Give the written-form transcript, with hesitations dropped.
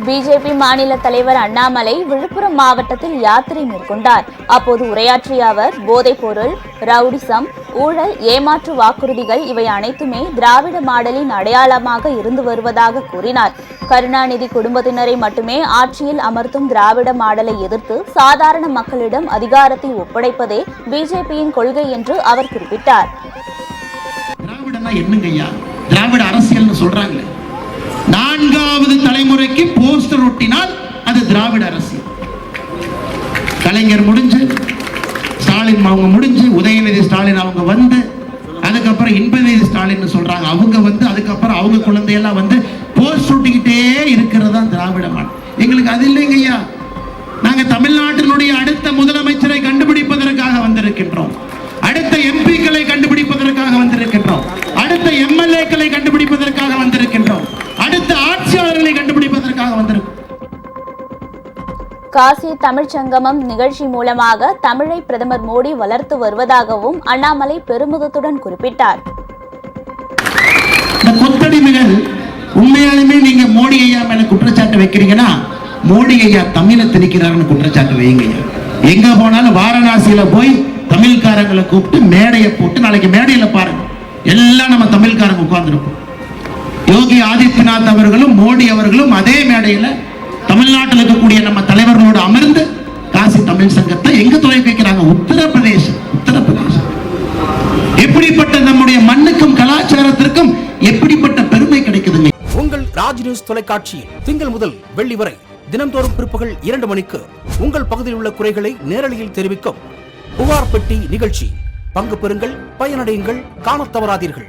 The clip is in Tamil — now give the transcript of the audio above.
பிஜேபி மாநில தலைவர் அண்ணாமலை விழுப்புரம் மாவட்டத்தில் யாத்திரை மேற்கொண்டார். அப்போது உரையாற்றிய அவர், போதைப்பொருள், ரவுடிசம், ஊழல், ஏமாற்று வாக்குறுதிகள் இவை அனைத்துமே திராவிட மாடலின் அடையாளமாக இருந்து வருவதாக கூறினார். கருணாநிதி குடும்பத்தினரை மட்டுமே ஆட்சியில் அமர்த்தும் திராவிட மாடலை எதிர்த்து சாதாரண மக்களிடம் அதிகாரத்தை ஒப்படைப்பதே பிஜேபியின் கொள்கை என்று அவர் குறிப்பிட்டார். திராவிட அரசியல் சொல்றாங்க. நான்காவது தலைமுறைக்கு போஸ்டர் ஒட்டினால் அது திராவிட அரசியல். கலைஞர் முடிஞ்சு, ஸ்டாலின் அவங்க முடிஞ்சு, உதயநிதி ஸ்டாலின் அவங்க வந்து, அதுக்கப்புறம் இன்பநிதி ஸ்டாலின் சொல்றாங்க அவங்க வந்து, அதுக்கப்புறம் அவங்க குழந்தையெல்லாம் வந்து போஸ்டர் ஒட்டிக்கிட்டே இருக்கிறதா திராவிட மாடல். எங்களுக்கு அது இல்லைங்க ஐயா. நாங்க தமிழ்நாட்டினுடைய அடுத்த முதலமைச்சரை கண்டுபிடிப்பதற்காக வந்திருக்கின்றோம். அடுத்த எம்பிக்களை கண்டுபிடிப்பதற்காக வந்திருக்கின்றோம். அடுத்த எம்எல்ஏக்களை கண்டுபிடிப்பதற்காக வந்திருக்கின்றோம். அடுத்த ஆட்சியாளர்களை கண்டுபிடிப்பதற்காக வந்திருக்கிறோம். காசி தமிழ் சங்கமம் நிகழ்ச்சி மூலமாக தமிழை பிரதமர் மோடி வளர்த்து வருவதாகவும் அண்ணாமலை பெருமிதத்துடன் குறிப்பிட்டார். இந்த கொத்தடிமைகள் உண்மையாலுமே நீங்க மோடி ஐயா மேல குற்றச்சாட்டு வைக்கிறீங்கன்னா, மோடி ஐயா தமிழை திணிக்கிறாருன்னு குற்றச்சாட்டு வைங்க. எங்க போனாலும் வாரணாசியில போய் தமிழ்காரங்களை கூப்பிட்டு மேடையை போட்டு, நாளைக்கு மேடையில பாருங்க எல்லாம் நம்ம தமிழ்காரங்க உட்கார்ந்துருப்போம். யோகி ஆதித்யநாத் அவர்களும் மோடி அவர்களும் அதே மேடையில தமிழ்நாட்டில் இருக்கக்கூடிய நம்ம தலைவர்களோடு அமர்ந்து காசி தமிழ் சங்கத்தை எங்க துவக்கி வைக்கிறாங்க? உத்தரப்பிரதேசம். எப்படிப்பட்ட நம்முடைய மண்ணுக்கும் கலாச்சாரத்திற்கும் எப்படிப்பட்ட பெருமை கிடைக்குதுங்க. உங்கள் ராஜ் நியூஸ் தொலைக்காட்சியில் திங்கள் முதல் வெள்ளி வரை தினந்தோறும் பிற்பகல் 2 மணிக்கு உங்கள் பகுதியில் உள்ள குறைகளை நேரலையில் தெரிவிக்கும் புகார் பெட்டி நிகழ்ச்சி. பங்கு பெறுங்கள், பயனடையுங்கள், காணத் தவறாதீர்கள்.